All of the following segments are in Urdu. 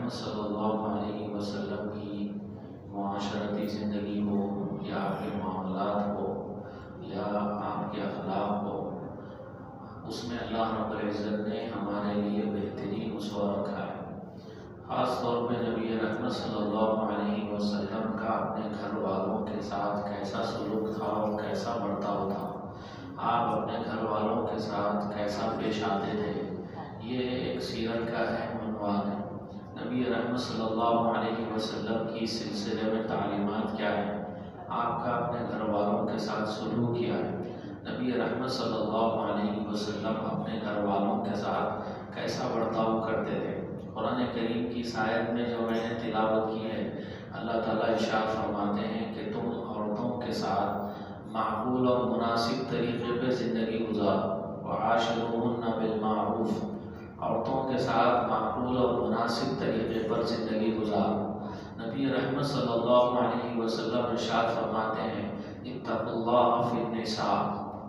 رحمت صلی اللہ علیہ وسلم کی معاشرتی زندگی ہو یا آپ کے معاملات ہو یا آپ کے اخلاق ہو، اس میں اللہ رب العزت نے ہمارے لیے بہترین اسوہ رکھا ہے۔ خاص طور پہ نبی رحمت صلی اللہ علیہ وسلم کا اپنے گھر والوں کے ساتھ کیسا سلوک تھا اور کیسا برتاؤ تھا، آپ اپنے گھر والوں کے ساتھ کیسا پیش آتے تھے، یہ ایک سیرت کا اہم عنوان ہے۔ نبی رحمت صلی اللہ علیہ وسلم کی سلسلے میں تعلیمات کیا ہے، آپ کا اپنے گھر والوں کے ساتھ سلوک کیا ہے، نبی رحمت صلی اللہ علیہ وسلم اپنے گھر والوں کے ساتھ کیسا برتاؤ کرتے تھے۔ قرآن کریم کی اس آیت میں جو میں نے تلاوت کی ہے، اللہ تعالیٰ ارشاد فرماتے ہیں کہ تم عورتوں کے ساتھ معقول اور مناسب طریقے پہ زندگی گزارو، وعاشروہن بالمعروف، عورتوں کے ساتھ معقول اور مناسب طریقے پر زندگی گزارو۔ نبی رحمت صلی اللہ علیہ وسلم ارشاد فرماتے ہیں اتقوا اللہ فی النساء،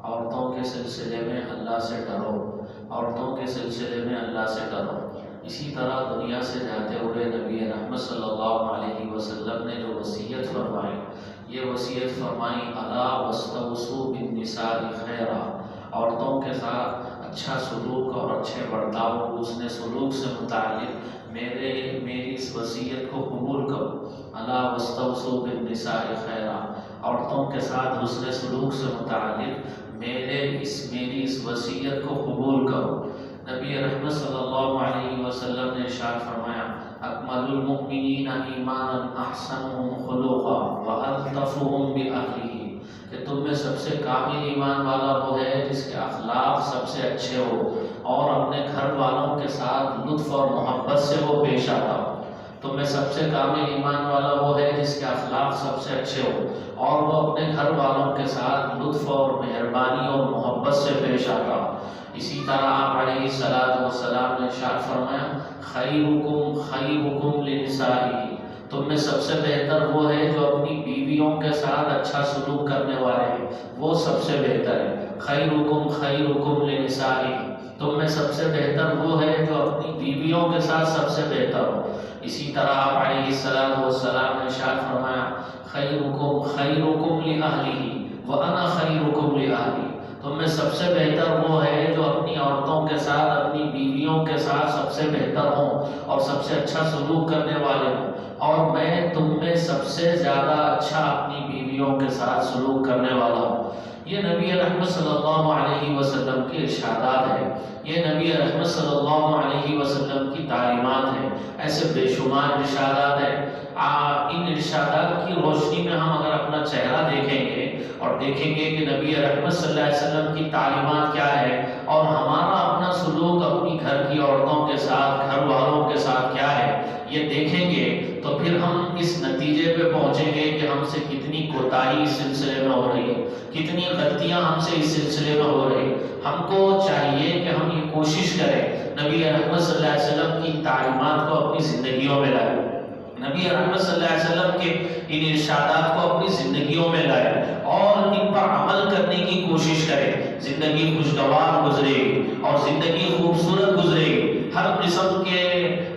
عورتوں کے سلسلے میں اللہ سے ڈرو، عورتوں کے سلسلے میں اللہ سے ڈرو۔ اسی طرح دنیا سے جاتے ہوئے نبی رحمت صلی اللہ علیہ وسلم نے جو وصیت فرمائی، یہ وصیت فرمائی الا واستوصوا بالنساء خیرا، عورتوں کے ساتھ اچھا سلوک اور اچھے برتاؤ، حسن سلوک سے متعلق میری اس وصیت کو قبول کرو۔ الا واستوصوا بالنساء خیرا، عورتوں کے ساتھ حسن سلوک سے متعلق میری اس وصیت کو قبول کرو۔ نبی رحمت صلی اللہ علیہ وسلم نے ارشاد فرمایا اکمل المؤمنین ایمانا احسنهم خلقا والطفهم باہلہ، کہ تم میں سب سے کامل ایمان والا وہ ہے جس کے اخلاق سب سے اچھے ہو اور اپنے گھر والوں کے ساتھ لطف اور محبت سے وہ پیش آتا ہو۔ تم میں سب سے کامل ایمان والا وہ ہے جس کے اخلاق سب سے اچھے ہو اور وہ اپنے گھر والوں کے ساتھ لطف اور مہربانی اور محبت سے پیش آتا ہو۔ اسی طرح آپ علیہ السلام نے ارشاد فرمایا خیرکم لنسائہ، تم میں سب سے بہتر وہ ہے جو اپنی بیویوں کے ساتھ اچھا سلوک کرنے والے ہیں، وہ سب سے بہتر ہے۔ خیرکم لنسائہ، تم میں سب سے بہتر وہ ہے جو اپنی بیویوں کے ساتھ سب سے بہتر ہو۔ اسی طرح آپ علیہ السلام نے ارشاد فرمایا خیرکم لأہلہ وانا خیرکم لأہلی، تم میں سب سے بہتر وہ ہے جو اپنی عورتوں کے ساتھ اپنی بیویوں کے ساتھ سب سے بہتر ہوں اور سب سے اچھا سلوک کرنے والے ہوں، اور میں تم میں سب سے زیادہ اچھا اپنی بیویوں کے ساتھ سلوک کرنے والا ہوں۔ یہ نبی رحمت صلی اللہ علیہ وسلم کی ارشادات ہیں، یہ نبی رحمت صلی اللہ علیہ وسلم کی تعلیمات ہیں۔ ایسے بے شمار ارشادات ہیں، ان ارشادات کی روشنی میں ہم اگر اپنا چہرہ دیکھیں گے اور دیکھیں گے کہ نبی رحمت صلی اللہ علیہ وسلم کی تعلیمات کیا ہے اور ہمارا اپنا سلوک اپنی گھر کی عورتوں کے ساتھ، گھر والوں کے ساتھ کیا ہے، یہ دیکھیں گے تو پھر ہم اس نتیجے پہ پہنچیں گے کہ ہم سے کتنی کوتاہی اس سلسلے میں ہو رہی ہے، کتنی غلطیاں ہم سے اس سلسلے میں ہو رہی۔ ہم کو چاہیے کہ ہم یہ کوشش کریں نبی رحمت صلی اللہ علیہ وسلم کی تعلیمات کو اپنی زندگیوں میں لائیں، نبی رحمت صلی اللہ علیہ وسلم کے ان ارشادات کو اپنی زندگیوں میں لائیں اور ان پر عمل کرنے کی کوشش کریں۔ زندگی خوشگوار گزرے گی اور زندگی خوبصورت گزرے گی، ہر قسم کے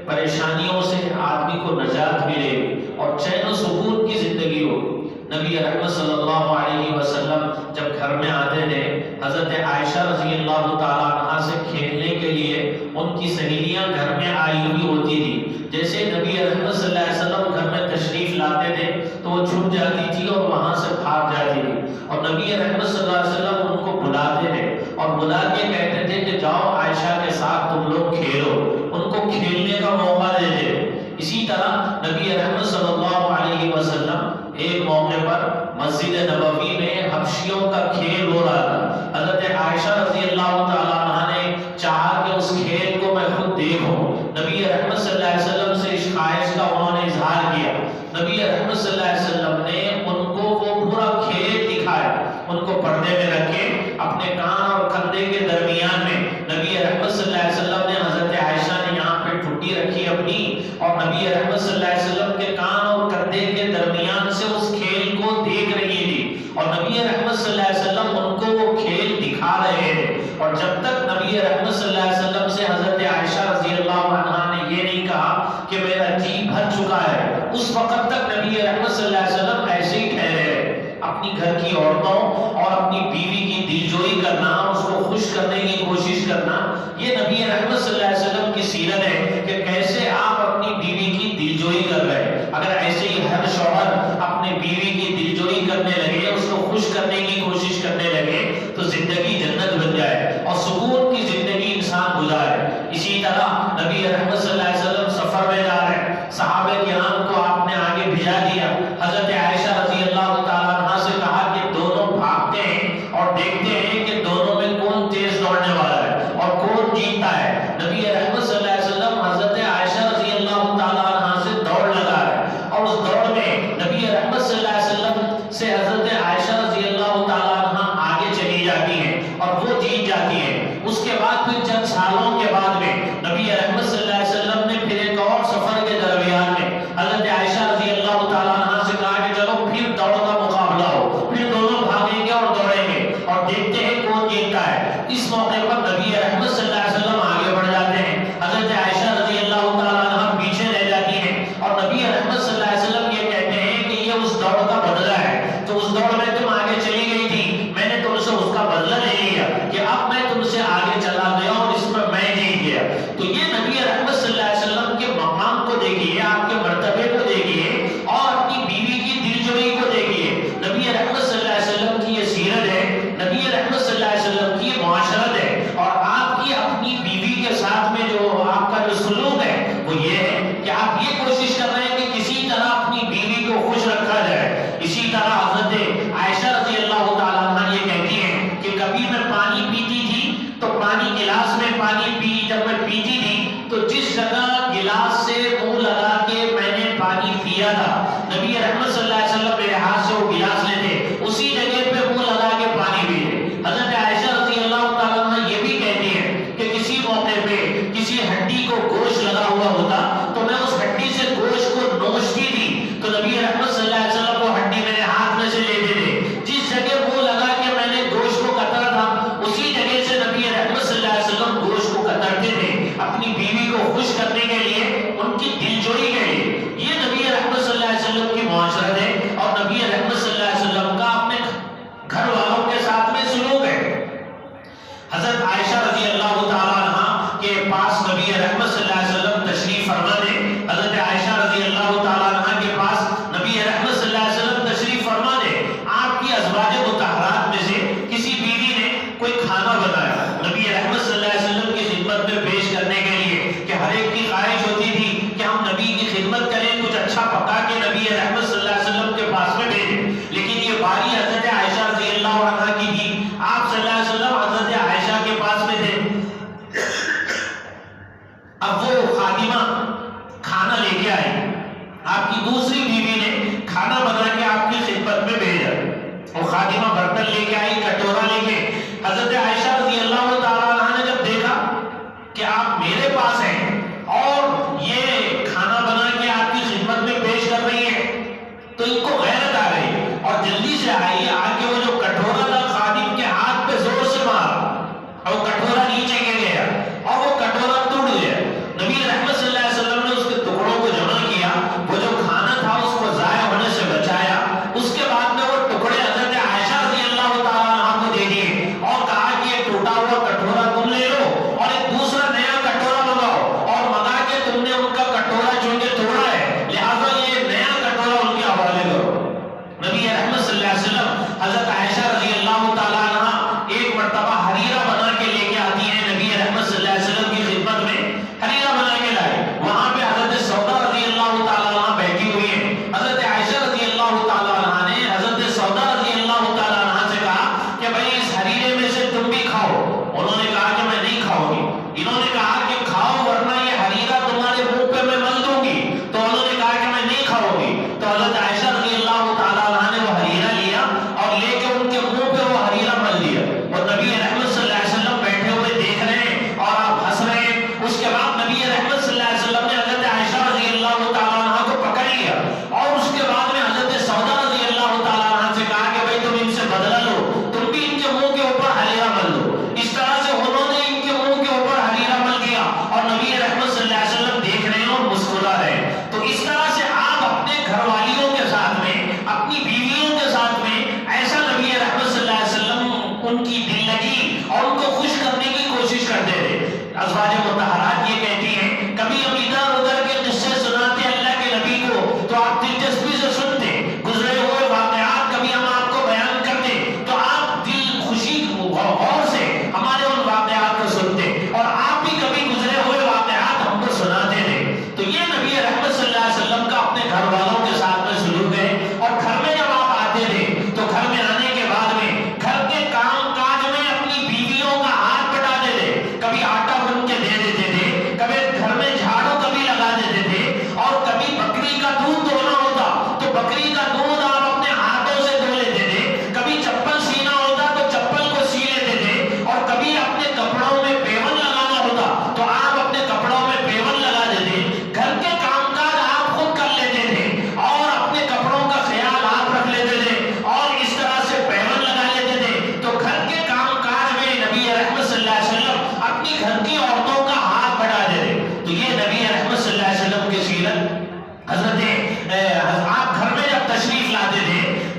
پریشانیوں سے آدمی کو نجات ملے گی اور چین و سکون کی زندگی ہوگی۔ نبی رحمت صلی اللہ علیہ وسلم جب گھر میں آتے تھے، حضرت عائشہ رضی اللہ تعالیٰ عنہا سے کھیلنے کے لیے ان کی سہیلیاں گھر میں آئی ہوئی ہوتی تھی۔ جیسے نبی رحمت صلی اللہ علیہ وسلم گھر میں تشریف لاتے تھے تو وہ چھپ جاتی تھی اور وہاں سے بھاگ جاتی تھی، اور نبی رحمت صلی اللہ علیہ وسلم ان کو بلاتے تھے اور بلا کے کہتے تھے کہ جاؤ عائشہ کے ساتھ تم لوگ کھیلو، ان کو کھیلنے کا موقع دیتے۔ اسی طرح نبی رحمت صلی اللہ علیہ وسلم ایک موقع پر مسجد نبوی میں حبشیوں کا کھیل ہو رہا تھا۔ حضرت عائشہ رضی اللہ تعالیٰ عنہ نے چاہا کہ اس کھیل کو میں خود دیکھوں، نبی رحمت صلی اللہ علیہ وسلم سے اس خواہش کا انہوں نے اظہار کیا۔ نبی رحمت صلی اللہ علیہ وسلم نے ان کو وہ پورا کھیل دکھایا، ان کو پردے میں رکھے اپنے کان اور کندھے کے درمیان میں۔ نبی رحمت صلی اللہ علیہ وسلم نے حضرت عائشہ نے یہاں پہ ٹھڈی رکھی اپنی، اور نبی رحمت صلی اللہ علیہ وسلم کے کان اور کندھے کے درمیان سے اس کھیل کو دیکھ رہی تھی، اور نبی رحمت صلی اللہ علیہ وسلم ان کو وہ کھیل دکھا رہے تھے۔ اور جب تک نبی رحمت صلی اللہ علیہ وسلم سے حضرت عائشہ رضی اللہ عنہا نے یہ نہیں کہا کہ میرا بھر چکا ہے، اس وقت تک نبی رحمت صلی اللہ علیہ وسلم ایسے ہی ٹھہرے اپنی گھر کی عورتوں اور اپنی بیوی کی دلجوئی کرنا، اس کو خوش کرنے کی کوشش کرنا، یہ نبی رحمت صلی اللہ علیہ وسلم کی سیرت ہے کہ کیسے آپ اپنی بیوی کی دلجوئی کر رہے ہیں۔ اگر ایسے ہی ہر شوہر اپنے بیوی کی دلجوئی کرنے لگے، اس کو خوش کرنے کی کوشش کرنے لگے تو زندگی جنت بن جائے اور سکون کی زندگی انسان گزارے۔ اسی طرح نبی رحمت صلی اللہ علیہ وسلم سفر میں جا رہے ہیں، صحابہ کرام کو آپ نے آگے بھیجا دیا، حضرت عائشہ رضی اللہ تعالیٰ عنہ سے کہا کہ دونوں بھاگتے ہیں اور دیکھتے ہیں کہ دونوں میں کون تیز دوڑنے والا ہے اور کون جیتتا ہے۔ نبی رحمت صلی اللہ علیہ وسلم حضرت عائشہ رضی اللہ تعالیٰ عنہ سے دوڑ لگا ہے اور اس دوڑ میں نبی رحمت صلی اللہ علیہ وسلم سے حضرت عائشہ رضی اللہ تعالیٰ عنہ آگے چلی جاتی ہیں اور وہ جیت جاتی ہیں۔ اس کے بعد پھر چند سالوں کے بعد میں نبی رحمت صلی اللہ علیہ وسلم نے پھر ایک اور سفر کے درمیان میں حضرت عائشہ رضی اللہ تعالیٰ عنہ سے کہا کہ چلو پھر دوڑ کا مقابلہ ہو، پھر دونوں بھاگیں گے اور دوڑیں گے اور دیکھتے ہیں کون جیتتا ہے۔ اس موقع پر نبی رحمت صلی اللہ علیہ وسلم آگے بڑھ جاتے ہیں، حضرت عائشہ رضی اللہ تعالیٰ عنہ پیچھے رہ جاتی ہیں اور نبی رحمت صلی اللہ علیہ وسلم یہ کہتے ہیں کہ یہ اس دوڑ کا بدلہ ہے، تو اس دوڑ میں تم آگے چلی گئی تھی، میں نے تم سے اس کا بدلہ لے لیا کہ اب میں تم سے آگے چلا گیا اور اس میں میں جیت گیا۔ تو یہ نبی رحمت صلی اللہ علیہ وسلم کے مقام کو دیکھیے، آپ کے مرتبے کو دیکھیے اور اپنی بیوی کی دلجوئی کو دیکھیے۔ نبی رحمت صلی اللہ علیہ وسلم کی یہ سیرت ہے، نبی رحمت صلی اللہ علیہ وسلم کی یہ معاشرت ہے، اور آپ کی اپنی بیوی کے ساتھ میں جو آپ کا جو سلوک ہے وہ یہ ہے کہ آپ یہ کوشش کر رہے ہیں کہ کسی طرح اپنی بیوی کو خوش رکھا جائے۔ اسی طرح حضرت عائشہ رضی اللہ تعالیٰ عنہ یہ کہتی ہیں کہ کبھی میں پانی پیتی تھی تو پانی گلاس میں پانی پی، جب میں پیتی تھی تو جس جگہ گلاس سے منہ لگا کے میں نے پانی پیا تھا، نبی رحمت صلی اللہ علیہ وسلم میرے ہاتھ سے وہ گلاس لیتے، اسی جگہ پہ منہ لگا کے پانی پیتے۔ حضرت عائشہ رضی اللہ تعالیٰ عنہ یہ بھی کہتی ہیں کہ کسی موقع پہ کسی ہڈی کو گوشت لگا ہوا ہوتا تو میں اس ہڈی سے گوشت کو نوچتی تھی تو نبی رحمت صلی اللہ علیہ وسلم وہ ہڈی میرے ہاتھ میں سے لیتے تھے، جس جگہ منہ لگا کے میں نے گوشت کو کترا تھا اسی جگہ سے نبی رحمت صلی اللہ علیہ وسلم گوشت کو کترتے تھے اپنی بیوی کو خوش کرنے کے لیے، ان کی دلجوئی کے لیے۔ یہ نبی رحمت صلی اللہ علیہ وسلم کی معاشرت ہے اور نبی رحمت صلی اللہ علیہ وسلم کا اپنے گھر والوں کے ساتھ میں سلوک ہے۔ حضرت عائشہ رضی اللہ تعالیٰ عنہ کے پاس نبی رحمت صلی اللہ علیہ وسلم تشریف فرما دے، حضرت عائشہ رضی اللہ تعالیٰ عنہ کے پاس نبی رحمت صلی اللہ علیہ وسلم تشریف فرما دے، آپ کی ازواج مطہرات میں سے کسی بیوی نے کوئی کھانا بنایا نبی رحمت صلی اللہ علیہ وسلم کی خدمت میں پیش کرنے کے لیے، کہ ہر ایک کی خواہش ہوتی تھی کہ ہم نبی کی خدمت کریں، کچھ اچھا پکا کے نبی رحمت صلی اللہ علیہ وسلم کے پاس میں بھیجیں، لیکن یہ باری حضرت عائشہ رضی اللہ عنہ کی تھی۔ آپ صلی اللہ علیہ وسلم حضرت عائشہ کے پاس میں تھے، اب وہ خادمہ کھانا لے کے آئی، آپ کی دوسری بیوی نے کھانا بنا کے آپ کی خدمت میں بھیجا، وہ خادمہ برتن لے کے آئی، کٹورا لے کے، حضرت عائشہ رضی اللہ تعالیٰ عنہ نے جب دیکھا کہ آپ میرے پاس ہیں اور یہ کھانا بنا کے آپ کی خدمت میں پیش کر رہی ہیں تو ان کو غیرت آ گئی اور جلدی سے آئی، آ کے وہ جو کٹورا تھا خادم کے ہاتھ پہ زور سے مارا اور وہ کٹورا نیچے گر گیا اور وہ کٹورا ٹوٹ گیا۔ نبی رحمت صلی اللہ علیہ وسلم نے اس کے ٹکڑوں کو جمع کیا، وہ جو کھانا تھا اس کو ضائع ہونے سے بچایا، اس کے بعد میں وہ ٹکڑے حضرت عائشہ رضی اللہ تعالیٰ عنہ کو دے دیے اور کہا کہ یہ ٹوٹا ہوا کٹورا تم لے لو اور ایک دوسرا نیا کٹورا منگاؤ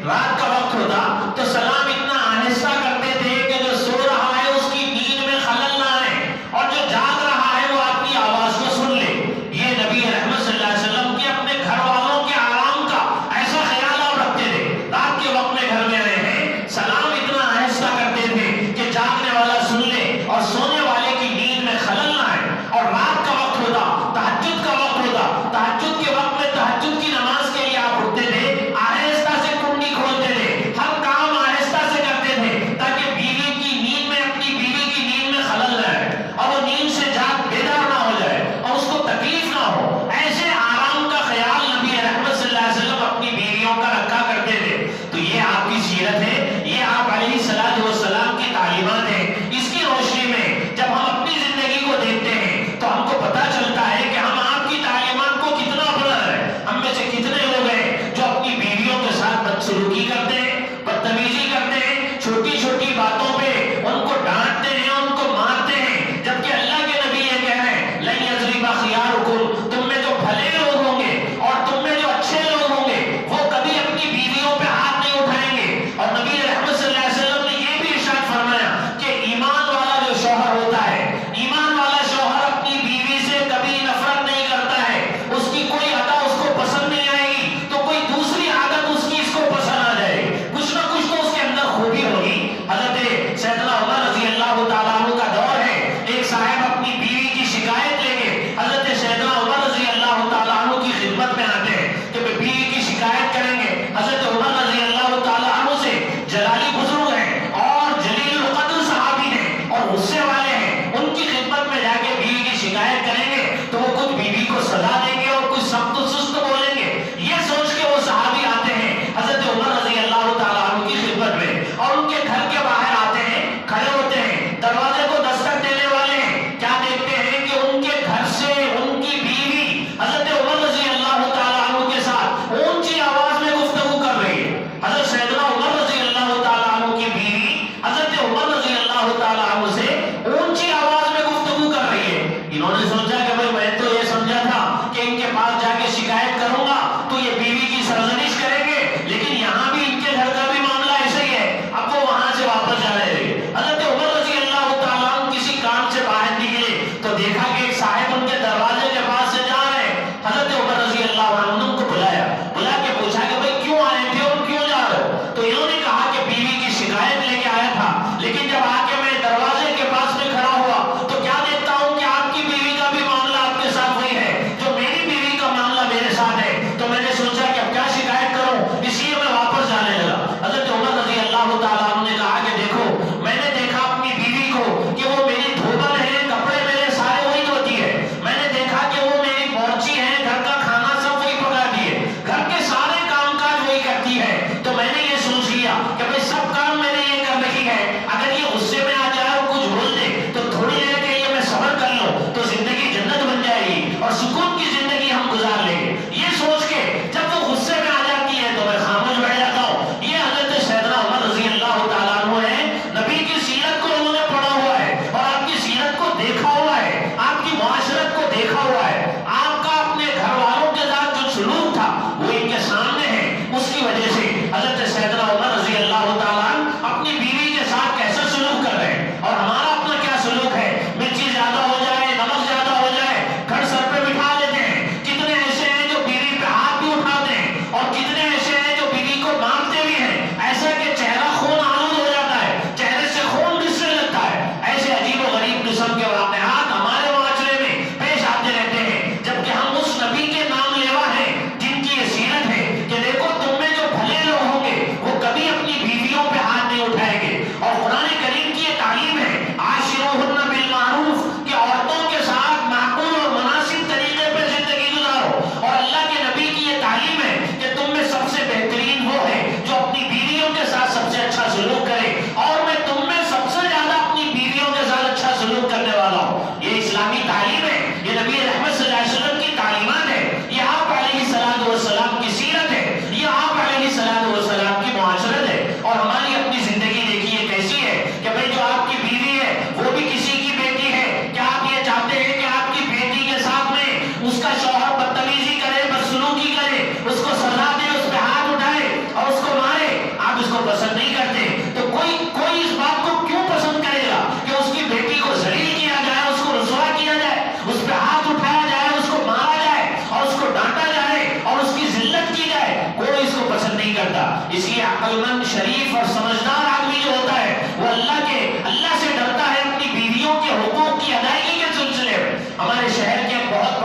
رات کا وقت ہوتا تو سلام اتنا آہستہ کرتے تھے کہ جو سو رہا ہے اس کی نیند میں خلل نہ آئے اور جو جاگ رہا ہے وہ آپ کی آواز کو سن لے. یہ نبی رحمت صلی اللہ علیہ وسلم کے اپنے گھر والوں کے آرام کا ایسا خیال آپ رکھتے تھے. رات کے وقت میں گھر میں آئے ہیں, سلام اتنا آہستہ کرتے تھے کہ جاگنے والا سن لے اور سونے والے کی نیند میں خلل نہ آئے. اور رات کا وقت ہوتا, تہجد کا وقت ہوتا, تہجد کے وقت میں تہجد کی نماز کے لیے آپ اٹھتے تھے, آہستہ سے کنڈی کھولتے تھے, ہر کام آہستہ سے کرتے تھے تاکہ بیوی کی نیند میں, اپنی بیوی کی نیند میں خلل نہ آئے اور وہ نیند سے جاگ بیدار نہ ہو جائے اور اس کو تکلیف نہ ہو. ایسے آرام کا خیال نبی رحمت صلی اللہ علیہ وسلم اپنی بیویوں کا رکھا کرتے تھے. تو یہ آپ کی سیرت ہے, یہ آپ علیہ الصلوۃ والسلام کی تعلیمات ہیں. اس کی روشنی میں جب ہم اپنی زندگی کو دیکھتے ہیں تو ہم کو پتہ چلتا ہے کہ ہم آپ کی تعلیمات کو کتنا اپنا ہے. ہم میں سے کتنے لوگ ہیں جو اپنی بیویوں کے ساتھ بدسلوکی کرتے ہیں, بدتمیزی کرتے ہیں, چھوٹی چھوٹی باتوں پہ ان کو ڈانٹتے ہیں, ان کو مارتے ہیں, جبکہ اللہ کے نبی یہ کہہ رہے ہیں لن یضرب خیارکم, تم میں جو بھلے لوگ ہوں گے اور تم میں جو اچھے لوگ ہوں گے وہ کبھی اپنی بیویوں پہ ہاتھ نہیں اٹھائیں گے. اور نبی رحمت صلی اللہ علیہ وسلم نے یہ بھی ارشاد فرمایا کہ ایمان والا جو شوہر ہوتا ہے, ایمان والا شوہر اپنی بیوی سے کبھی نفرت نہیں کرتا ہے. اس کی کوئی ادا اس کو پسند نہیں آئے گی تو کوئی دوسری عادت اس کی اس کو پسند آ جائے گی, کچھ نہ کچھ تو اس کے اندر خوبی ہوگی. حضرت سیدنا عمر رضی اللہ تعالیٰ عنہ کا دور ہے, ایک صاحب اپنی بیوی کی شکایت لے کے حضرت سیدنا عمر رضی اللہ تعالیٰ عنہ کی خدمت میں آتے ہیں کہ بیوی کی شکایت کریں گے. حضرت عمر رضی اللہ تعالیٰ عنہ سے جلالی بزرگ ہیں اور جلیل القدر صحابی ہیں اور غصے والے ہیں, ان کی خدمت میں جا کے بیوی کی شکایت کریں گے تو وہ خود بیوی کو سزا دیں گے اور کچھ سخت و سست بولیں گے. یہ سوچ کے وہ صحابی آتے ہیں حضرت عمر رضی اللہ تعالیٰ عنہ کی خدمت میں اور ان کے گھر کے باہر آتے ہیں, کھڑے ہوتے ہیں, دروازے کو دستک دینے والے ہیں. کیا دیکھتے ہیں کہ ان کے گھر سے ان کی بیوی حضرت عمر رضی اللہ تعالیٰ عنہ کے ساتھ اونچی آواز میں گفتگو کر رہی ہے. حضرت سیدنا عمر رضی اللہ تعالیٰ عنہ کی بیوی حضرت عمر رضی اللہ تعالیٰ عنہ سے اونچی آواز میں گفتگو کر رہی ہے. انہوں نے سوچا کہ بھائی میں تو یہ سمجھا تھا کہ ان کے پاس جا کے شکایت کروں گا تو یہ بیوی کی سرزنش کریں گے, لیکن یہاں بھی ان کے گھر کا بھی معاملہ ایسے ہی ہے. اب وہ وہاں سے واپس جا رہے تھے. حضرت عمر رضی اللہ تعالیٰ عنہ کسی کام سے باہر نکلے تو دیکھا کہ ایک صاحب ان کے دروازے کے پاس سے جا رہے ہیں. حضرت عمر رضی اللہ عنہ نے ان کو بلایا, بلا کے پوچھا کہ بھائی کیوں آئے تھے اور کیوں جا رہے ہو؟ تو انہوں نے کہا کہ بیوی کی شکایت لے کے آیا تھا, لیکن جب آ کے میں دروازے کے پاس میں کھڑا ہوا تو کیا دیکھتا ہوں کہ آپ کی بیوی کا بھی معاملہ آپ کے ساتھ وہی ہے جو میری بیوی کا معاملہ میرے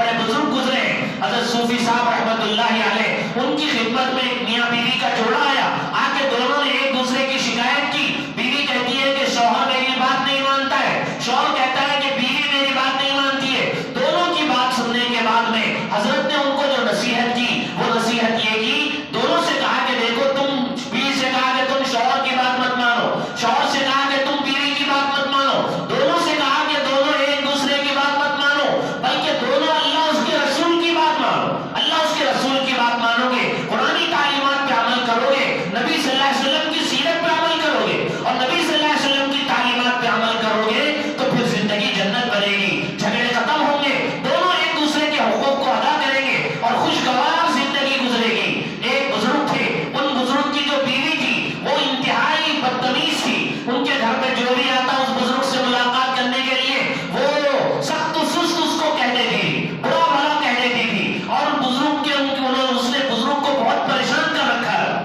بڑے بزرگ گزرے ہیں، حضرت صوفی صاحب رحمت اللہ علیہ، ان کی خدمت میں ایک میاں بیوی کا جوڑا آیا، آ کے دونوں نے ایک دوسرے کی شکایت کی۔ بیوی کہتی ہے کہ شوہر میری بات نہیں مانتا ہے، شوہر کہتا ہے کہ بیوی میری بات نہیں مانتی ہے۔ دونوں کی بات سننے کے بعد میں حضرت نے ان کو جو نصیحت کی وہ نصیحت یہ کی، دونوں سے کہا کہ دیکھو، تم بیوی سے کہا کہ تم شوہر کی بات مت مانو، شوہر سے کہا کہ تم بیوی کی بات مت مانو، دونوں سے کہا کہ دونوں ایک دوسرے کی بات مت مانو، بلکہ دونوں اللہ اس کے رسول کی بات مانو۔ اللہ اس کے رسول کی بات مانو گے، قرآنی تعلیمات پہ عمل کرو گے، نبی صلی اللہ علیہ وسلم کی سیرت پہ عمل کرو گے، اور نبی صلی اللہ علیہ وسلم کی تعلیمات پہ عمل کرو گے تو پھر زندگی جنت بنے گی، جھگڑے ختم ہوں گے، دونوں ایک دوسرے کے حقوق کو ادا کریں گے اور خوشگوار زندگی گزرے گی۔ ایک بزرگ تھے، ان بزرگ کی جو بیوی تھی وہ انتہائی بدتمیز تھی، ان کے گھر پہ جو بھی آتا اس بزرگ سے ملاقات کرنے کے لیے وہ سخت و سست اس کو کہہ دیتی تھی، برا بھلا کہہ دیتی تھی، اور بزرگ کے اس نے بزرگ کو بہت پریشان کر رکھا ہے،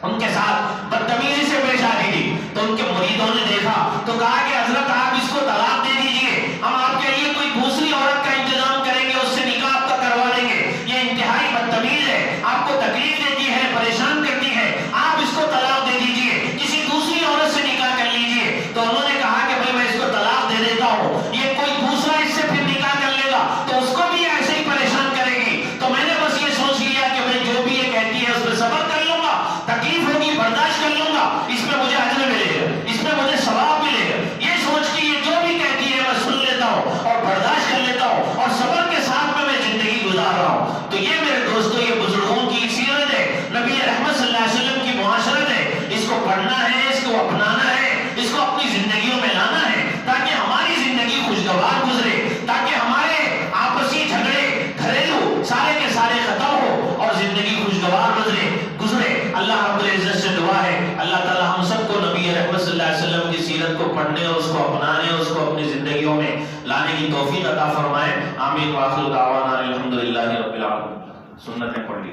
ان کے ساتھ بدتمیزی سے پیش آتی تھی۔ تو ان کے مریدوں نے دیکھا تو کہا کہ حضرت آپ اس کو طلاق دے دیجئے، ہم آپ کے لیے کوئی دوسری عورت کا انتظام کریں گے، اس سے نکاح آپ کا کروا لیں گے، یہ انتہائی بدتمیز ہے، آپ کو تکلیف دیتی ہے، پریشان کرتی ہے، آپ اس کو طلاق دے دیجئے، کسی دوسری عورت سے نکاح کر لیجئے۔ تو انہوں نے کہا کہ بھائی میں اس کو طلاق دے دیتا ہوں، یہ کوئی دوسرا اس سے پھر نکاح کر لے گا تو اس کو بھی ایسے ہی پریشان کرے گی، تو میں نے بس یہ سوچ لیا کہ میں جو بھی یہ کہتی ہے اس پہ صبر کر لوں گا، تکلیف ہوگی برداشت کر لوں گا، اس میں مجھے اجر ملے گا، اس میں مجھے ثواب ملے گا، یہ سوچ کے یہ جو بھی کہتی ہے میں سن لیتا ہوں اور برداشت کر لیتا ہوں اور صبر کے ساتھ میں زندگی گزار رہا ہوں۔ تو یہ میرے دوستوں یہ بزرگوں کی سیرت ہے، نبی رحمت صلی اللہ علیہ وسلم کی معاشرت ہے، اس کو پڑھنا ہے، اس کو اپنانا ہے، اس کو اپنی زندگیوں میں لانا ہے تاکہ ہماری زندگی خوشگوار گزرے، تاکہ ہمارے آپسی جھگڑے گھریلو سارے کے سارے ختم ہو اور زندگی خوشگوار گزرے۔ اللہ رب العزت سے دعا ہے اللہ تعالی ہم سب کو نبی رحمت صلی اللہ علیہ وسلم کی سیرت کو پڑھنے اور اس کو اپنانے اور اس کو اپنی زندگیوں میں لانے کی توفیق عطا فرمائے۔ آمین۔ وآخر دعوانا الحمدللہ رب العالمین۔ سنتیں پڑھ لی۔